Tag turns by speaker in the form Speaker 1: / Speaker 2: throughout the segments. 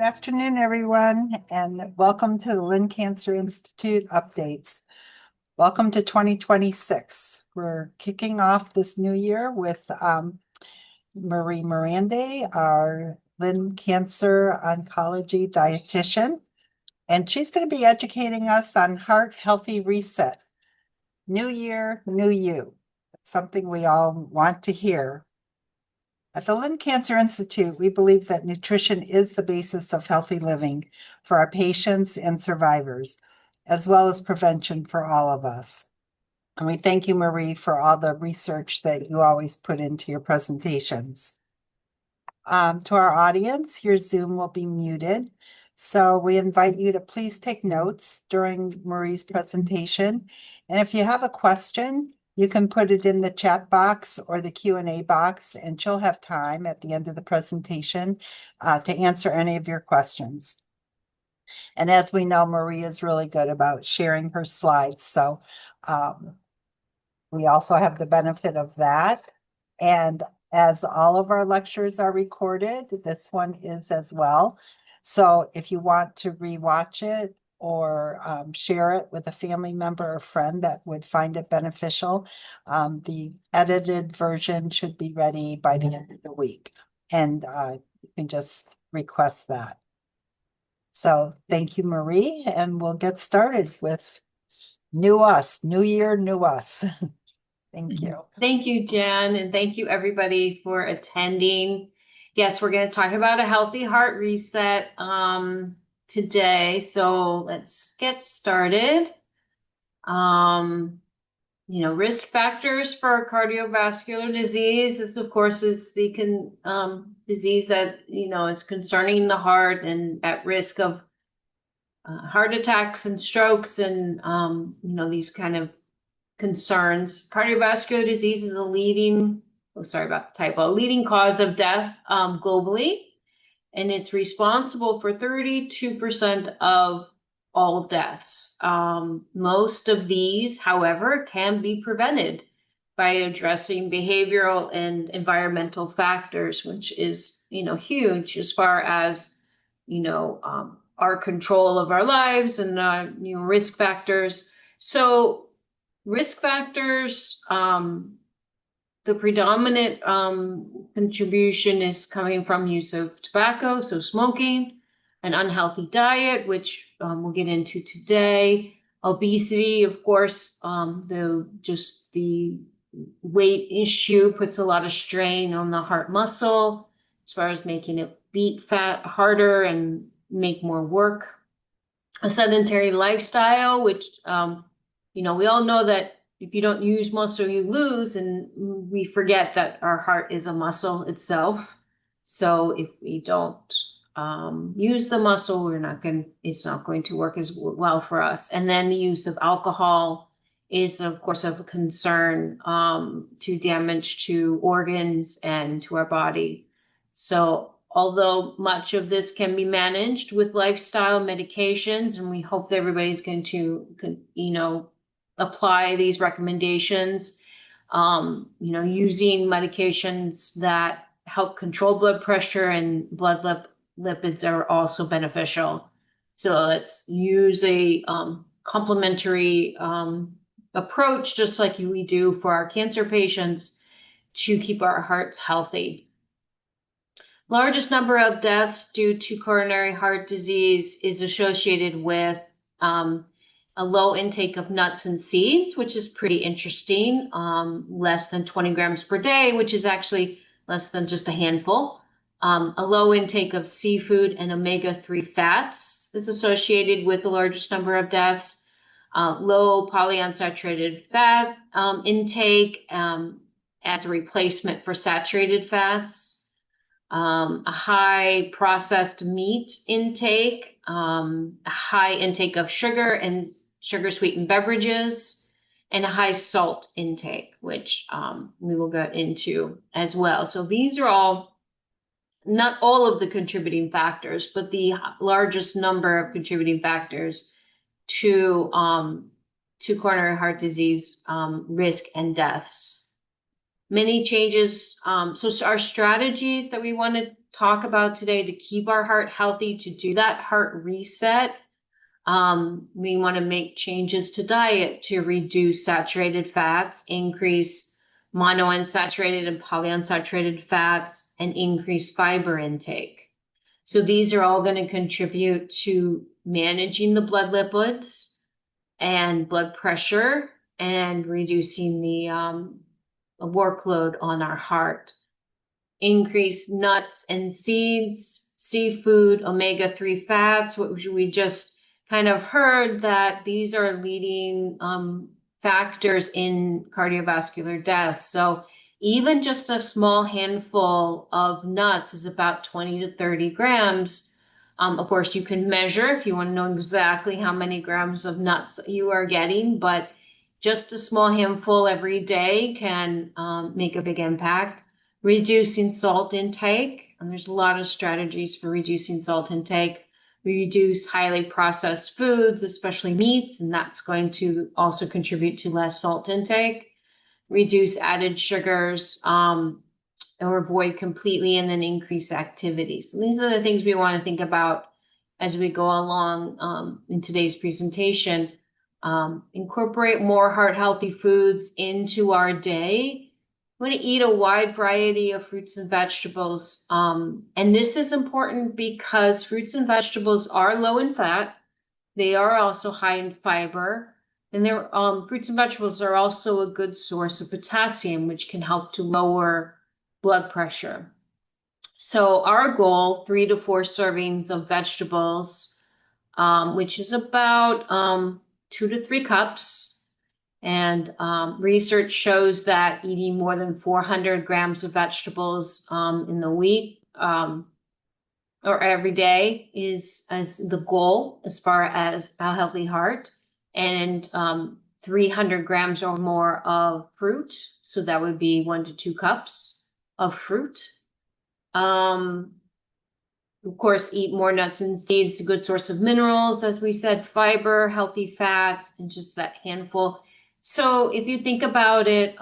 Speaker 1: Good afternoon, everyone, and welcome to the Lynn Cancer Institute updates. Welcome to 2026. We're kicking off this new year with Marie Miranda, our Lynn Cancer Oncology dietitian, and she's going to be educating us on Heart Healthy Reset. New year, new you. It's something we all want to hear. At the Lynn Cancer Institute, we believe that nutrition is the basis of healthy living for our patients and survivors, as well as prevention for all of us. And we thank you, Marie, for all the research that you always put into your presentations. To our audience, your Zoom will be muted. So we invite you to please take notes during Marie's presentation. And if you have a question, you can put it in the chat box or the Q&A box, and she'll have time at the end of the presentation to answer any of your questions. And as we know, Marie is really good about sharing her slides. So we also have the benefit of that. And as all of our lectures are recorded, this one is as well. So if you want to rewatch it or share it with a family member or friend that would find it beneficial, the edited version should be ready by the end of the week. And you can just request that. So thank you, Marie, and we'll get started with new us, new year, new us. Thank you.
Speaker 2: Thank you, Jen, and thank you everybody for attending. Yes, we're going to talk about a healthy heart reset today. So let's get started. Risk factors for cardiovascular disease. This, of course, is the disease that, is concerning the heart and at risk of heart attacks and strokes and, these kind of concerns. Cardiovascular disease is a leading cause of death globally, and it's responsible for 32% of all deaths. Most of these, however, can be prevented by addressing behavioral and environmental factors, which is, huge as far as, our control of our lives and, risk factors. So risk factors, the predominant contribution is coming from use of tobacco, so smoking, an unhealthy diet, which we'll get into today, obesity, of course, the weight issue puts a lot of strain on the heart muscle as far as making it beat harder and make more work. A sedentary lifestyle, which we all know that if you don't use muscle, you lose, and we forget that our heart is a muscle itself. So if we don't use the muscle, it's not going to work as well for us. And then the use of alcohol is, of course, of concern to damage to organs and to our body. So although much of this can be managed with lifestyle medications, and we hope that everybody's going to, apply these recommendations, using medications that help control blood pressure and blood lipids are also beneficial. So let's use a complementary approach, just like we do for our cancer patients, to keep our hearts healthy. Largest number of deaths due to coronary heart disease is associated with a low intake of nuts and seeds, which is pretty interesting. Less than 20 grams per day, which is actually less than just a handful. A low intake of seafood and omega-3 fats is associated with the largest number of deaths. Low polyunsaturated fat intake as a replacement for saturated fats. A high processed meat intake, a high intake of sugar and sugar sweetened beverages, and a high salt intake, which we will get into as well. So these are all, not all of the contributing factors, but the largest number of contributing factors to coronary heart disease risk and deaths. Many changes. So our strategies that we want to talk about today to keep our heart healthy, to do that heart reset. We want to make changes to diet to reduce saturated fats, increase monounsaturated and polyunsaturated fats, and increase fiber intake. So these are all going to contribute to managing the blood lipids and blood pressure and reducing the workload on our heart. Increase nuts and seeds, seafood, omega-3 fats, which we just kind of heard that these are leading factors in cardiovascular deaths. So even just a small handful of nuts is about 20 to 30 grams. Of course, you can measure if you want to know exactly how many grams of nuts you are getting, but just a small handful every day can make a big impact. Reducing salt intake, and there's a lot of strategies for reducing salt intake. We reduce highly processed foods, especially meats, and that's going to also contribute to less salt intake. Reduce added sugars, or avoid completely, and then increase activity. So these are the things we want to think about as we go along in today's presentation. Incorporate more heart healthy foods into our day. We want to eat a wide variety of fruits and vegetables. And this is important because fruits and vegetables are low in fat. They are also high in fiber. And fruits and vegetables are also a good source of potassium, which can help to lower blood pressure. So our goal, 3 to 4 servings of vegetables, which is about 2 to 3 cups. And research shows that eating more than 400 grams of vegetables in the week or every day is as the goal as far as a healthy heart, and 300 grams or more of fruit. So that would be 1 to 2 cups of fruit. Of course, eat more nuts and seeds, a good source of minerals, as we said, fiber, healthy fats, and just that handful. So if you think about it,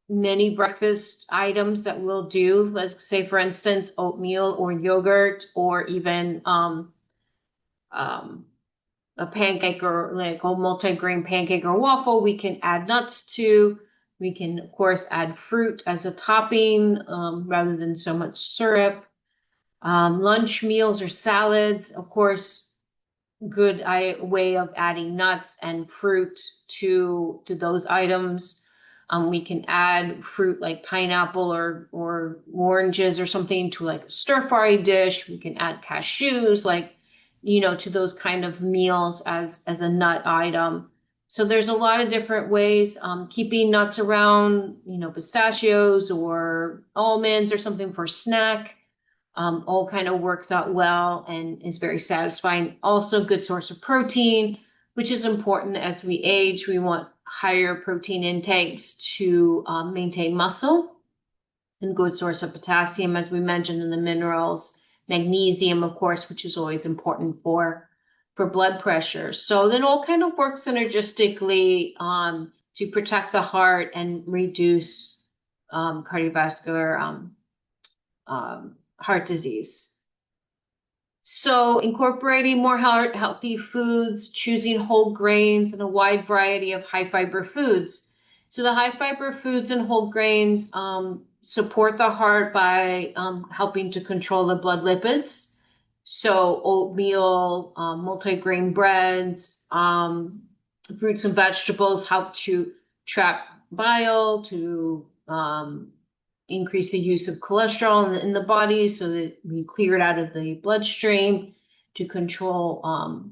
Speaker 2: many breakfast items that we'll do, let's say, for instance, oatmeal or yogurt, or even a pancake or like a multi-grain pancake or waffle, we can add nuts to. We can, of course, add fruit as a topping rather than so much syrup. Lunch meals or salads, of course, good way of adding nuts and fruit to those items. We can add fruit like pineapple or oranges or something to like a stir fry dish. We can add cashews, like, to those kind of meals as a nut item. So there's a lot of different ways. Keeping nuts around, pistachios or almonds or something for snack. All kind of works out well and is very satisfying. Also, good source of protein, which is important as we age. We want higher protein intakes to maintain muscle, and good source of potassium, as we mentioned, in the minerals. Magnesium, of course, which is always important for blood pressure. So then all kind of works synergistically to protect the heart and reduce cardiovascular heart disease. So incorporating more healthy foods, choosing whole grains, and a wide variety of high fiber foods. So the high fiber foods and whole grains support the heart by helping to control the blood lipids. So oatmeal, multi-grain breads, fruits and vegetables help to trap bile, to increase the use of cholesterol in the body so that we clear it out of the bloodstream to control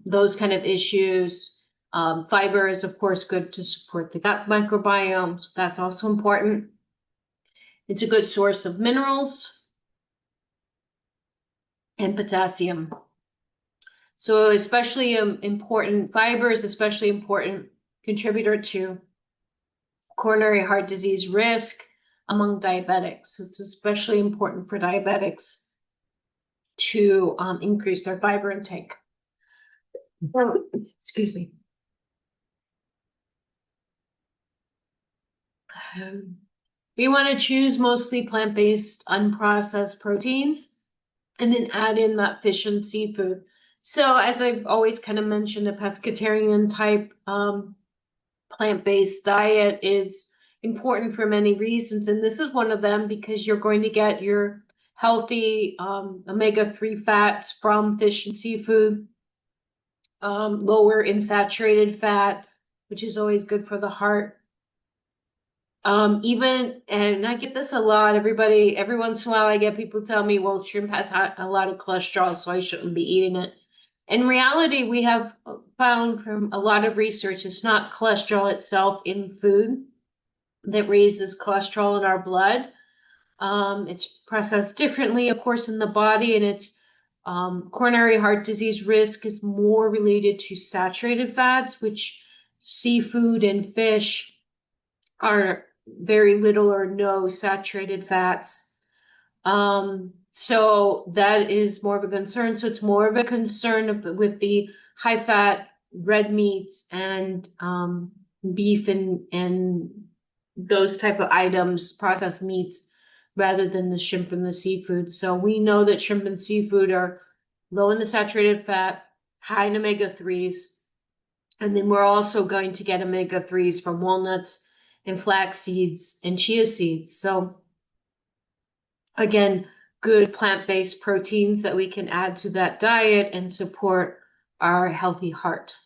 Speaker 2: those kind of issues. Fiber is, of course, good to support the gut microbiome, so that's also important. It's a good source of minerals and potassium. So especially important, fiber is especially important contributor to coronary heart disease risk among diabetics. So it's especially important for diabetics to increase their fiber intake. Excuse me. We want to choose mostly plant-based, unprocessed proteins, and then add in that fish and seafood. So as I've always kind of mentioned, a pescatarian type plant-based diet is important for many reasons. And this is one of them because you're going to get your healthy omega-3 fats from fish and seafood, lower in saturated fat, which is always good for the heart. And I get this a lot, every once in a while I get people tell me, well, shrimp has a lot of cholesterol, so I shouldn't be eating it. In reality, we have found from a lot of research, it's not cholesterol itself in food that raises cholesterol in our blood. It's processed differently, of course, in the body, and it's coronary heart disease risk is more related to saturated fats, which seafood and fish are very little or no saturated fats. So that is more of a concern. So it's more of a concern with the high fat red meats and beef and those type of items, processed meats, rather than the shrimp and the seafood. So we know that shrimp and seafood are low in the saturated fat, high in omega-3s. And then we're also going to get omega-3s from walnuts and flax seeds and chia seeds. So again, good plant-based proteins that we can add to that diet and support our healthy heart.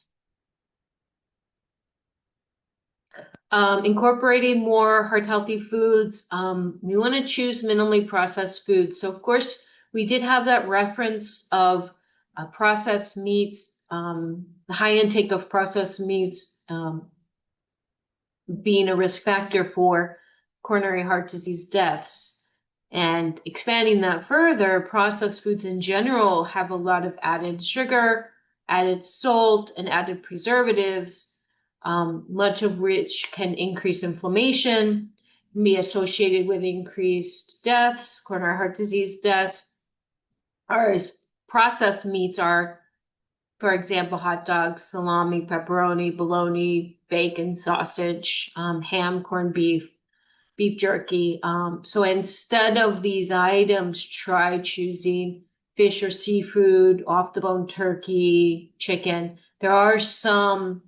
Speaker 2: Incorporating more heart-healthy foods, we want to choose minimally processed foods. So of course, we did have that reference of processed meats, the high intake of processed meats being a risk factor for coronary heart disease deaths. And expanding that further, processed foods in general have a lot of added sugar, added salt, and added preservatives, much of which can increase inflammation, be associated with increased deaths, coronary heart disease deaths. Whereas processed meats are, for example, hot dogs, salami, pepperoni, bologna, bacon, sausage, ham, corned beef, beef jerky. So instead of these items, try choosing fish or seafood, off the bone turkey, chicken. There are some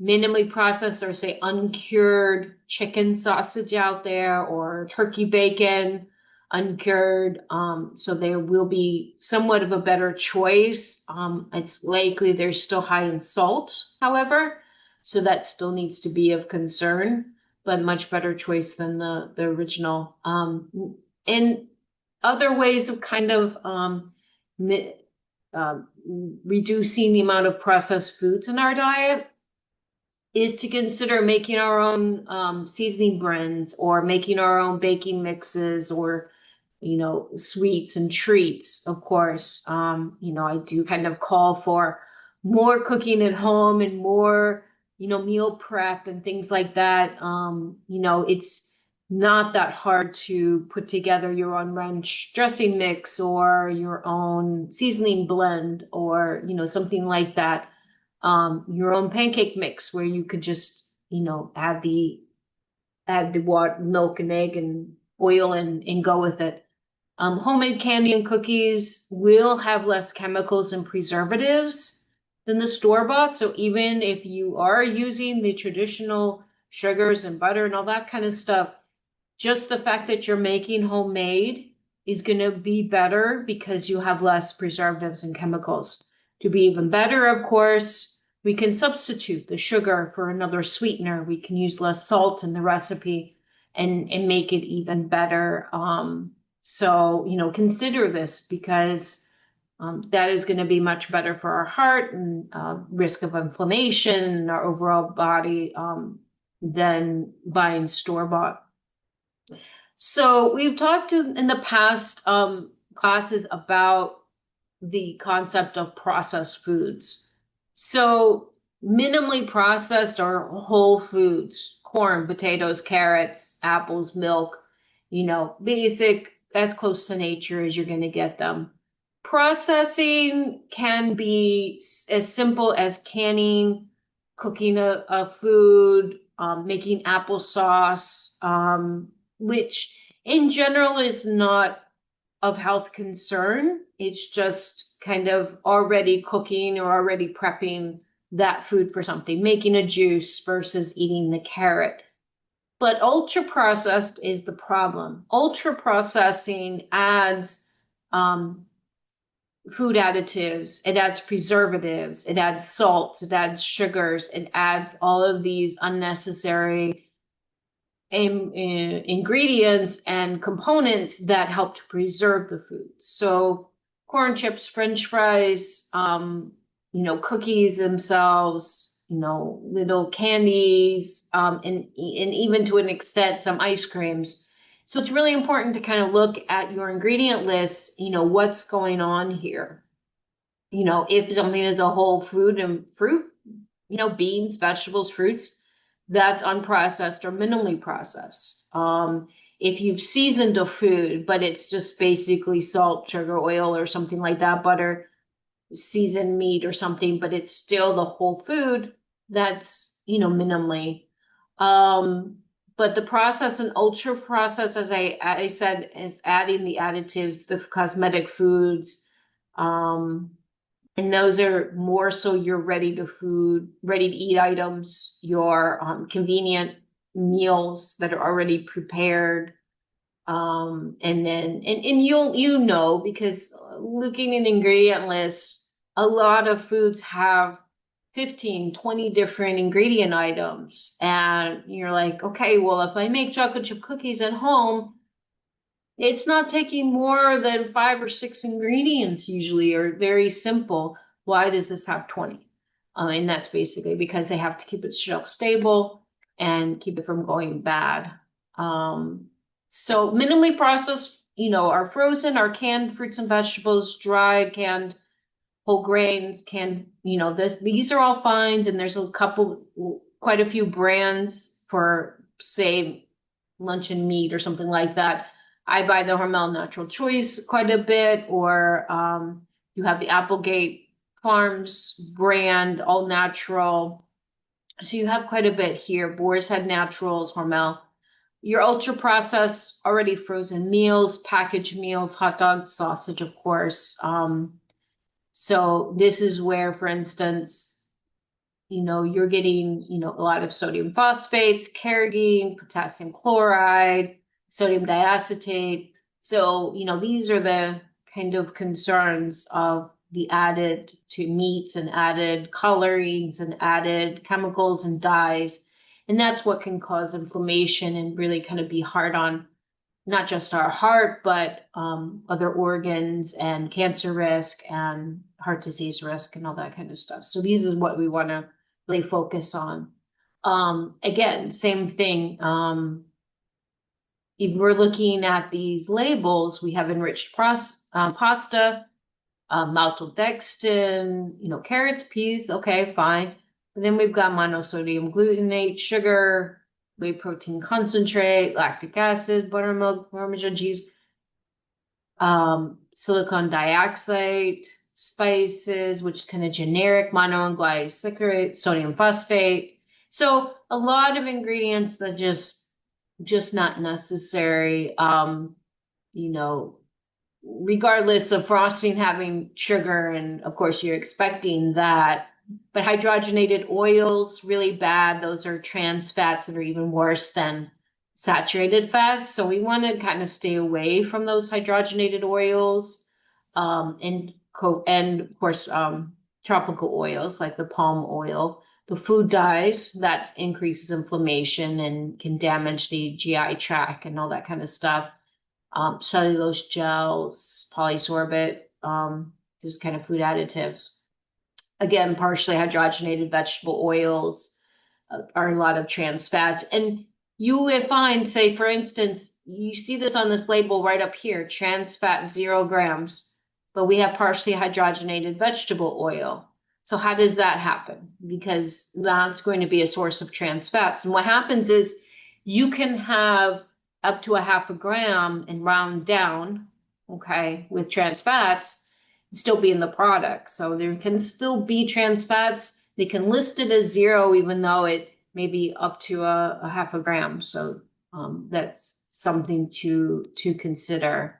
Speaker 2: minimally processed or say uncured chicken sausage out there or turkey bacon uncured. So there will be somewhat of a better choice. It's likely they're still high in salt, however, so that still needs to be of concern, but much better choice than the original. And other ways of kind of reducing the amount of processed foods in our diet is to consider making our own seasoning blends or making our own baking mixes or, sweets and treats, of course. I do kind of call for more cooking at home and more, meal prep and things like that. It's not that hard to put together your own ranch dressing mix or your own seasoning blend or, something like that. Your own pancake mix where you could just, add the water, milk and egg and oil and go with it. Homemade candy and cookies will have less chemicals and preservatives than the store-bought. So even if you are using the traditional sugars and butter and all that kind of stuff, just the fact that you're making homemade is going to be better because you have less preservatives and chemicals. To be even better, of course, we can substitute the sugar for another sweetener. We can use less salt in the recipe and make it even better. So, consider this because that is going to be much better for our heart and risk of inflammation and our overall body than buying store-bought. So we've talked in the past classes about the concept of processed foods. So minimally processed are whole foods, corn, potatoes, carrots, apples, milk, basic, as close to nature as you're going to get them. Processing can be as simple as canning, cooking a food, making applesauce, which in general is not of health concern. It's just kind of already cooking or already prepping that food for something, making a juice versus eating the carrot. But ultra processed is the problem. Ultra processing adds food additives, it adds preservatives, it adds salts, it adds sugars, it adds all of these unnecessary ingredients and components that help to preserve the food. So corn chips, French fries, cookies themselves, little candies, and even to an extent, some ice creams. So it's really important to kind of look at your ingredient list, what's going on here. If something is a whole food and fruit, beans, vegetables, fruits, that's unprocessed or minimally processed. If you've seasoned a food, but it's just basically salt, sugar, oil, or something like that, butter, seasoned meat or something, but it's still the whole food, that's, minimally. But the process and ultra process, as I said, is adding the additives, the cosmetic foods, and those are more so your ready to eat items, your convenient meals that are already prepared. And then you'll because looking at ingredient lists, a lot of foods have 15, 20 different ingredient items. And you're like, okay, well, if I make chocolate chip cookies at home, it's not taking more than 5 or 6 ingredients usually, or very simple. Why does this have 20? And that's basically because they have to keep it shelf stable and keep it from going bad. So minimally processed, our frozen, our canned fruits and vegetables, dried, canned whole grains, canned, these are all fines, and there's quite a few brands for, say, luncheon meat or something like that. I buy the Hormel Natural Choice quite a bit, or you have the Applegate Farms brand, all natural. So you have quite a bit here. Boar's Head Naturals, Hormel. Your ultra processed, already frozen meals, packaged meals, hot dogs, sausage, of course. So this is where, for instance, you're getting, a lot of sodium phosphates, carrageenan, potassium chloride, sodium diacetate. So, these are the kind of concerns of the added to meats and added colorings and added chemicals and dyes. And that's what can cause inflammation and really kind of be hard on not just our heart, but other organs and cancer risk and heart disease risk and all that kind of stuff. So these is what we want to really focus on. Again, same thing. If we're looking at these labels, we have enriched pasta, maltodextrin, carrots, peas, okay, fine. And then we've got monosodium glutamate, sugar, whey protein concentrate, lactic acid, buttermilk, Parmesan cheese, silicon dioxide, spices, which is kind of generic, monoglycerate, sodium phosphate. So a lot of ingredients that just not necessary. Regardless of frosting having sugar, and of course you're expecting that. But hydrogenated oils, really bad. Those are trans fats that are even worse than saturated fats. So we want to kind of stay away from those hydrogenated oils, and of course tropical oils like the palm oil. The food dyes, that increases inflammation and can damage the GI tract and all that kind of stuff. Cellulose gels, polysorbate, those kind of food additives. Again, partially hydrogenated vegetable oils are a lot of trans fats. And you will find, say, for instance, you see this on this label right up here, trans fat 0 grams, but we have partially hydrogenated vegetable oil. So how does that happen? Because that's going to be a source of trans fats. And what happens is you can have up to 0.5 gram and round down, okay, with trans fats, still be in the product. So there can still be trans fats. They can list it as 0, even though it may be up to 0.5 gram. So that's something to consider.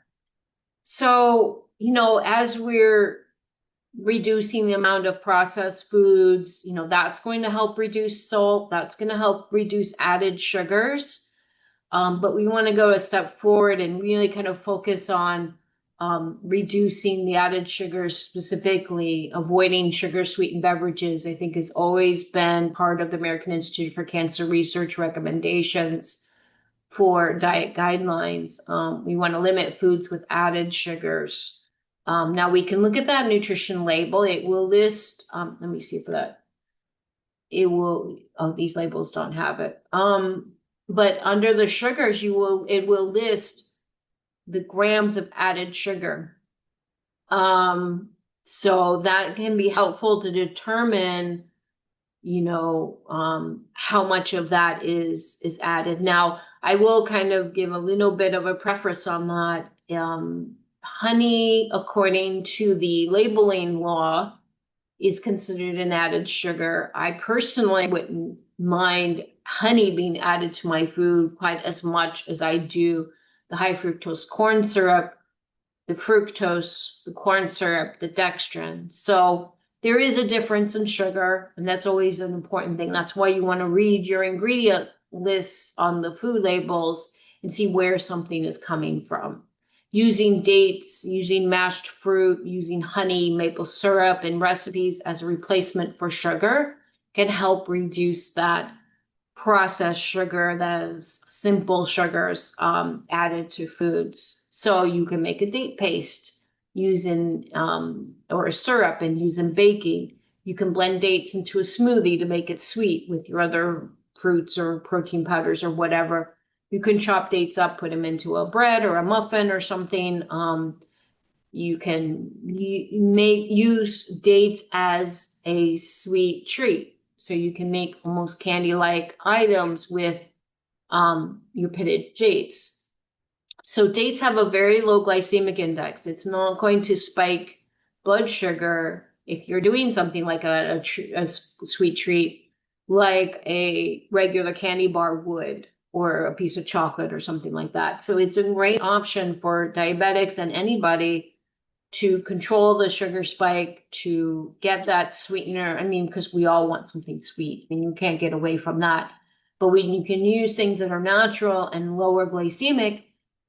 Speaker 2: So, as we're reducing the amount of processed foods, that's going to help reduce salt, that's going to help reduce added sugars. But we want to go a step forward and really kind of focus on reducing the added sugars, specifically avoiding sugar sweetened beverages. I think has always been part of the American Institute for Cancer Research recommendations for diet guidelines. We want to limit foods with added sugars. Now we can look at that nutrition label. It will list, let me see for that. It will, these labels don't have it. But under the sugars, it will list the grams of added sugar. So that can be helpful to determine, how much of that is added. Now, I will kind of give a little bit of a preface on that. Honey, according to the labeling law, is considered an added sugar. I personally wouldn't mind honey being added to my food quite as much as I do the high fructose corn syrup, the fructose, the corn syrup, the dextrin. So there is a difference in sugar, and that's always an important thing. That's why you want to read your ingredient lists on the food labels and see where something is coming from. Using dates, using mashed fruit, using honey, maple syrup in recipes as a replacement for sugar can help reduce that processed sugar, those simple sugars added to foods. So you can make a date paste using, or a syrup and using baking. You can blend dates into a smoothie to make it sweet with your other fruits or protein powders or whatever. You can chop dates up, put them into a bread or a muffin or something. You can use dates as a sweet treat. So you can make almost candy-like items with your pitted dates. So dates have a very low glycemic index. It's not going to spike blood sugar if you're doing something like a sweet treat, like a regular candy bar would, or a piece of chocolate or something like that. So it's a great option for diabetics and anybody to control the sugar spike, to get that sweetener. I mean, because we all want something sweet. I mean, you can't get away from that. But when you can use things that are natural and lower glycemic,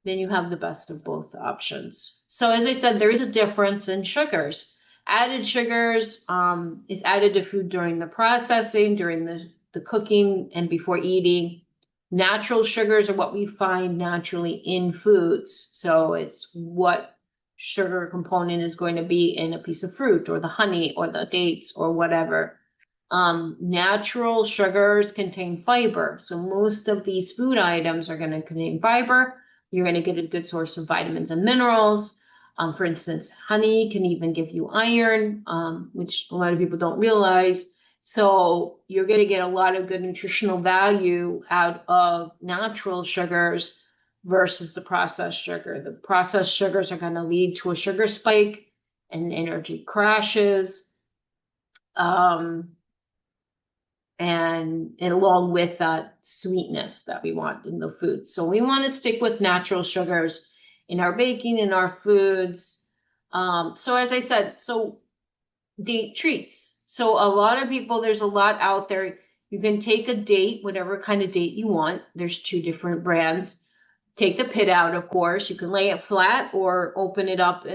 Speaker 2: then you have the best of both options. So as I said, there is a difference in sugars. Added sugars is added to food during the processing, during the cooking, and before eating. Natural sugars are what we find naturally in foods. So it's what sugar component is going to be in a piece of fruit or the honey or the dates or whatever. Natural sugars contain fiber. So most of these food items are going to contain fiber. You're going to get a good source of vitamins and minerals. For instance, honey can even give you iron, which a lot of people don't realize. So you're going to get a lot of good nutritional value out of natural sugars versus the processed sugar. The processed sugars are going to lead to a sugar spike and energy crashes. And along with that sweetness that we want in the food. So we want to stick with natural sugars in our baking, in our foods. So as I said, so date treats. So a lot of people, there's a lot out there. You can take a date, whatever kind of date you want. There's 2 different brands. Take the pit out, of course. You can lay it flat or open it up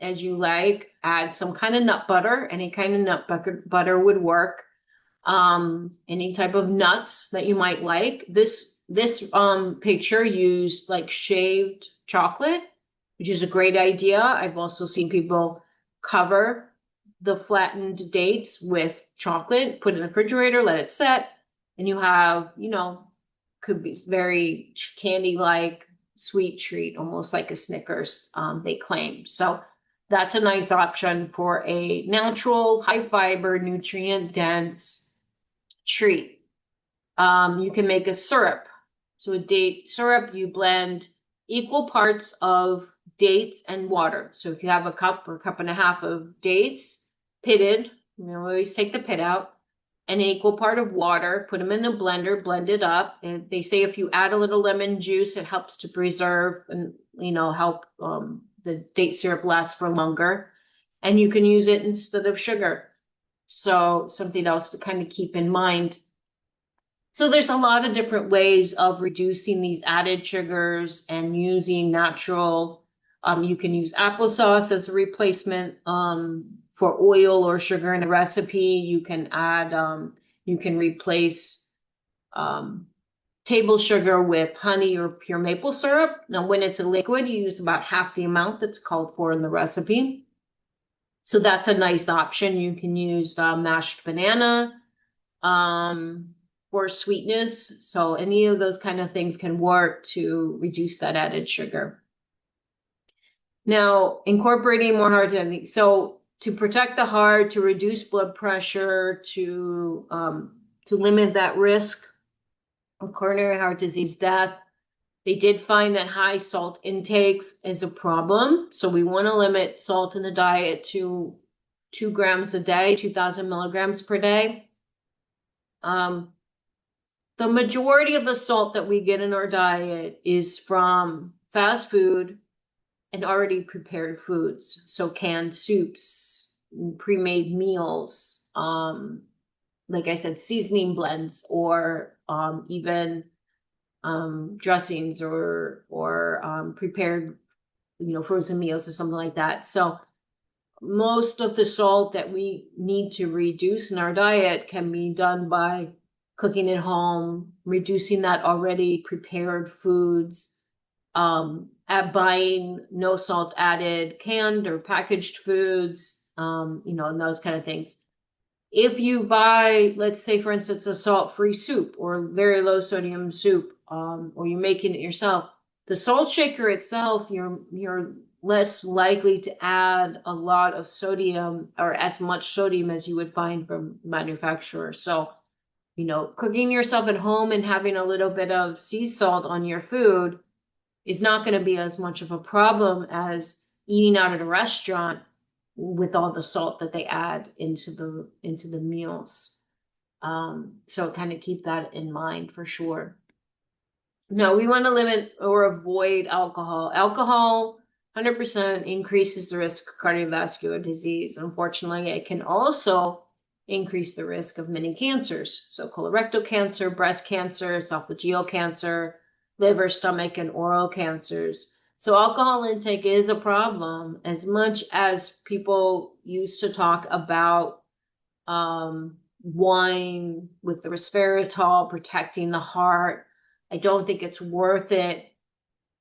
Speaker 2: as you like. Add some kind of nut butter. Any kind of nut butter would work. Any type of nuts that you might like. This picture used like shaved chocolate, which is a great idea. I've also seen people cover the flattened dates with chocolate, put it in the refrigerator, let it set, and you have, could be very candy-like sweet treat, almost like a Snickers, they claim. So that's a nice option for a natural, high fiber, nutrient dense treat. You can make a syrup. So a date syrup, you blend equal parts of dates and water. So if you have a cup or a cup and a half of dates, pitted, always take the pit out. an equal part of water, put them in a blender, blend it up. And they say if you add a little lemon juice, it helps to preserve and, help the date syrup last for longer. And you can use it instead of sugar. So something else to kind of keep in mind. So there's a lot of different ways of reducing these added sugars and using natural. You can use applesauce as a replacement for oil or sugar in a recipe. You can add, you can replace table sugar with honey or pure maple syrup. Now, when it's a liquid, you use about half the amount that's called for in the recipe. So that's a nice option. You can use mashed banana for sweetness. So any of those kind of things can work to reduce that added sugar. Now, incorporating more heart techniques. So to protect the heart, to reduce blood pressure, to limit that risk of coronary heart disease death, they did find that high salt intakes is a problem. So we want to limit salt in the diet to 2 grams a day, 2,000 milligrams per day. The majority of the salt that we get in our diet is from fast food and already prepared foods. So canned soups, pre-made meals, like I said, seasoning blends, or even dressings or prepared, frozen meals or something like that. So most of the salt that we need to reduce in our diet can be done by cooking at home, reducing that already prepared foods, at buying no salt added canned or packaged foods, and those kind of things. If you buy, let's say, for instance, a salt-free soup or very low sodium soup, or you're making it yourself, the salt shaker itself, you're less likely to add a lot of sodium or as much sodium as you would find from manufacturers. So, cooking yourself at home and having a little bit of sea salt on your food is not going to be as much of a problem as eating out at a restaurant with all the salt that they add into the meals. So kind of keep that in mind for sure. No, we want to limit or avoid alcohol. Alcohol 100% increases the risk of cardiovascular disease. Unfortunately, it can also increase the risk of many cancers. So colorectal cancer, breast cancer, esophageal cancer, liver, stomach, and oral cancers. So alcohol intake is a problem. As much as people used to talk about wine with the resveratrol protecting the heart, I don't think it's worth it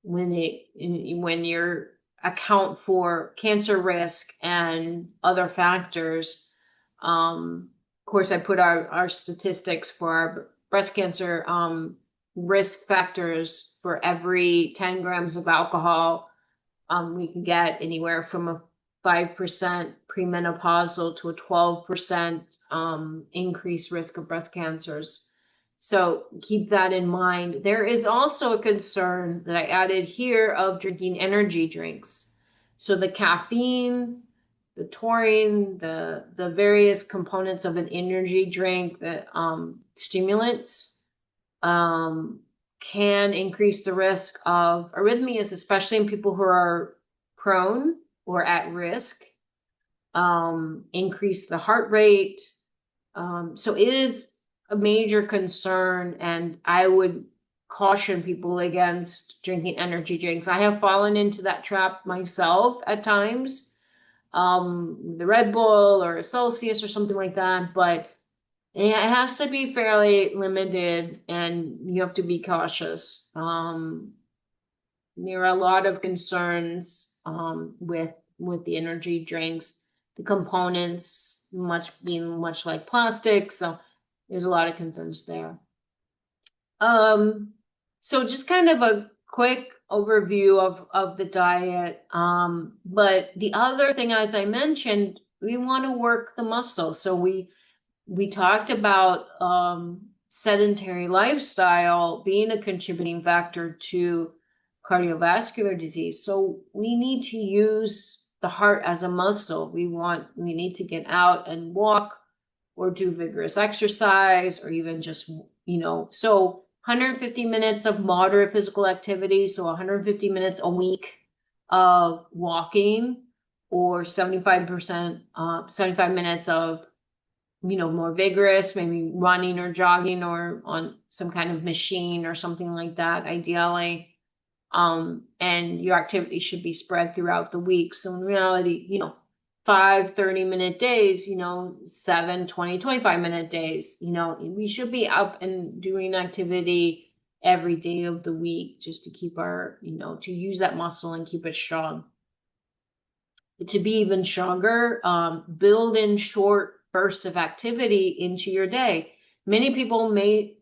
Speaker 2: when you're account for cancer risk and other factors. Of course, I put our statistics for our breast cancer risk factors. For every 10 grams of alcohol, we can get anywhere from a 5% premenopausal to a 12% increased risk of breast cancers. So keep that in mind. There is also a concern that I added here of drinking energy drinks. So the caffeine, the taurine, the various components of an energy drink, that stimulants, can increase the risk of arrhythmias, especially in people who are prone or at risk, increase the heart rate. So it is a major concern, and I would caution people against drinking energy drinks. I have fallen into that trap myself at times, the Red Bull or a Celsius or something like that, but it has to be fairly limited and you have to be cautious. There are a lot of concerns with the energy drinks, the components being much like plastic, so there's a lot of concerns there. So just kind of a quick overview of the diet. But the other thing, as I mentioned, we want to work the muscle. So we talked about sedentary lifestyle being a contributing factor to cardiovascular disease. So we need to use the heart as a muscle. We need to get out and walk or do vigorous exercise, or even just, so 150 minutes of moderate physical activity, so 150 minutes a week of walking, or 75 minutes of, more vigorous, maybe running or jogging or on some kind of machine or something like that, ideally. And your activity should be spread throughout the week. So in reality, 5 30-minute days, 7 20 25-minute days, we should be up and doing activity every day of the week, just to keep our, to use that muscle and keep it strong. To be even stronger, build in short bursts of activity into your day. Many people may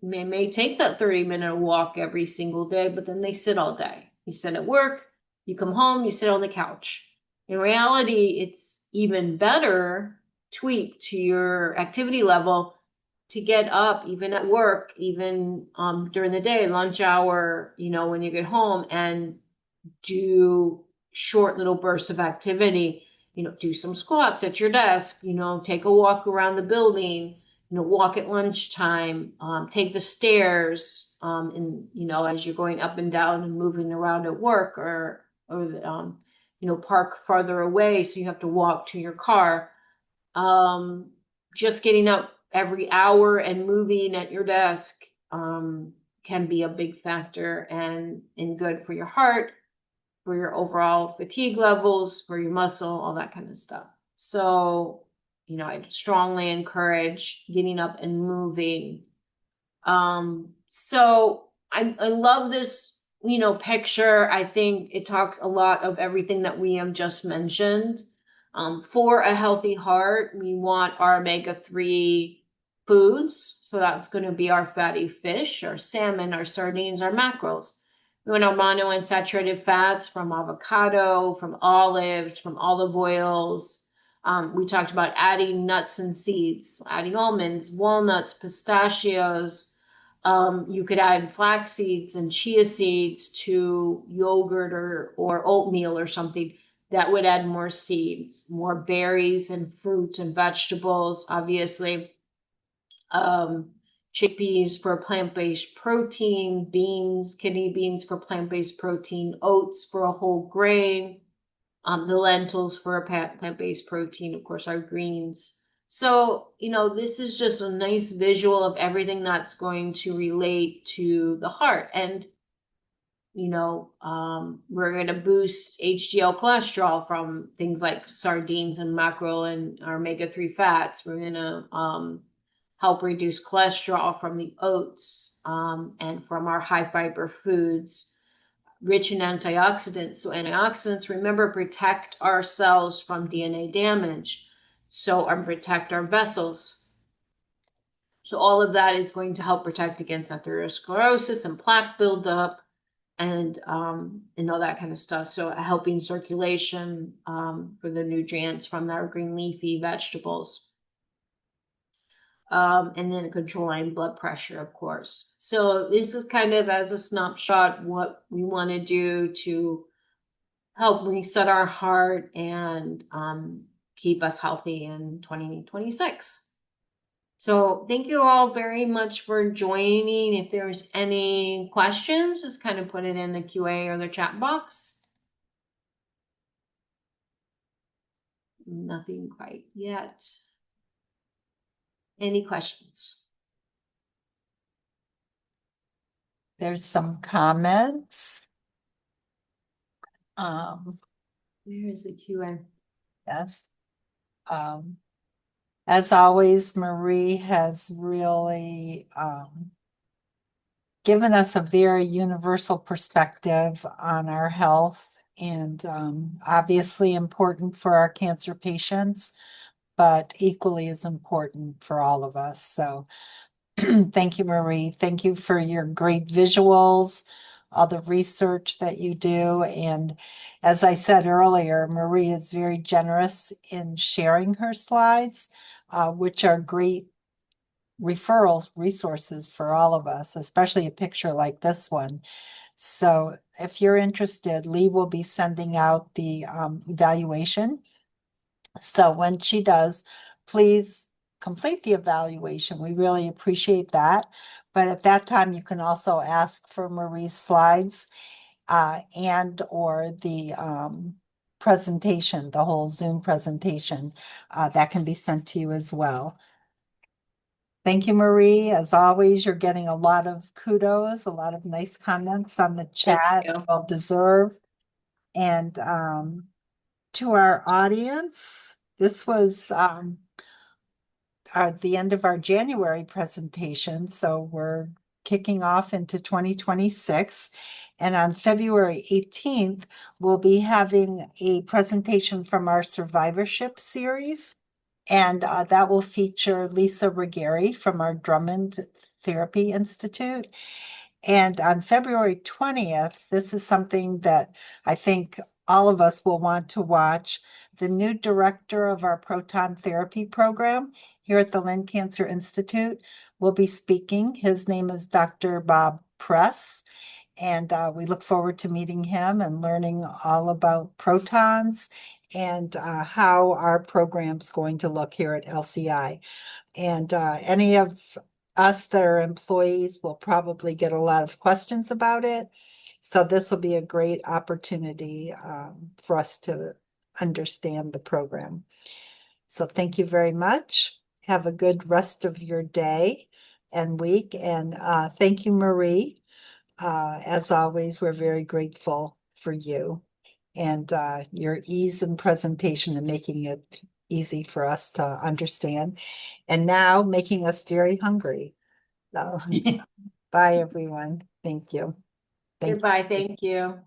Speaker 2: take that 30-minute walk every single day, but then they sit all day. You sit at work, you come home, you sit on the couch. In reality, it's even better tweak to your activity level to get up, even at work, even during the day, lunch hour, when you get home, and do short little bursts of activity. Do some squats at your desk, take a walk around the building, walk at lunchtime, take the stairs, and, as you're going up and down and moving around at work, or park farther away, so you have to walk to your car. Just getting up every hour and moving at your desk can be a big factor and good for your heart, for your overall fatigue levels, for your muscle, all that kind of stuff. So, I strongly encourage getting up and moving. So I love this, picture. I think it talks a lot of everything that we have just mentioned. For a healthy heart, we want our omega-3 foods. So that's going to be our fatty fish, our salmon, our sardines, our mackerels. We want our monounsaturated fats from avocado, from olives, from olive oils. We talked about adding nuts and seeds, adding almonds, walnuts, pistachios. You could add flax seeds and chia seeds to yogurt or oatmeal or something. That would add more seeds, more berries and fruit and vegetables, obviously. Chickpeas for plant-based protein, beans, kidney beans for plant-based protein, oats for a whole grain, the lentils for a plant-based protein, of course, our greens. So, this is just a nice visual of everything that's going to relate to the heart. And, we're going to boost HDL cholesterol from things like sardines and mackerel and our omega-3 fats. We're going to help reduce cholesterol from the oats and from our high fiber foods, rich in antioxidants. So antioxidants, remember, protect our cells from DNA damage, and protect our vessels. So all of that is going to help protect against atherosclerosis and plaque buildup and all that kind of stuff. So helping circulation for the nutrients from our green leafy vegetables. And then controlling blood pressure, of course. So this is kind of as a snapshot what we want to do to help reset our heart and keep us healthy in 2026. So thank you all very much for joining. If there's any questions, just kind of put it in the QA or the chat box. Nothing quite yet. Any questions?
Speaker 1: There's some comments.
Speaker 2: There's a QA.
Speaker 1: Yes. As always, Marie has really given us a very universal perspective on our health, and obviously important for our cancer patients, but equally as important for all of us. So thank you, Marie. Thank you for your great visuals, all the research that you do. And as I said earlier, Marie is very generous in sharing her slides, which are great referral resources for all of us, especially a picture like this one. So if you're interested, Lee will be sending out the evaluation. So when she does, please complete the evaluation. We really appreciate that. But at that time, you can also ask for Marie's slides and or the presentation, the whole Zoom presentation that can be sent to you as well. Thank you, Marie. As always, you're getting a lot of kudos, a lot of nice comments on the chat,
Speaker 2: you.
Speaker 1: well deserved. And to our audience, this was the end of our January presentation. So we're kicking off into 2026. And on February 18th, we'll be having a presentation from our survivorship series. And that will feature Lisa Ruggieri from our Drummond Therapy Institute. And on February 20th, this is something that I think all of us will want to watch. The new director of our proton therapy program here at the Lynn Cancer Institute will be speaking. His name is Dr. Bob Press. And we look forward to meeting him and learning all about protons and how our program's going to look here at LCI. And any of us that are employees will probably get a lot of questions about it. So this will be a great opportunity for us to understand the program. So thank you very much. Have a good rest of your day and week. And thank you, Marie. As always, we're very grateful for you and your ease in presentation and making it easy for us to understand. And now making us very hungry. So, bye, everyone. Thank you. Thank you.
Speaker 2: Goodbye. Thank you.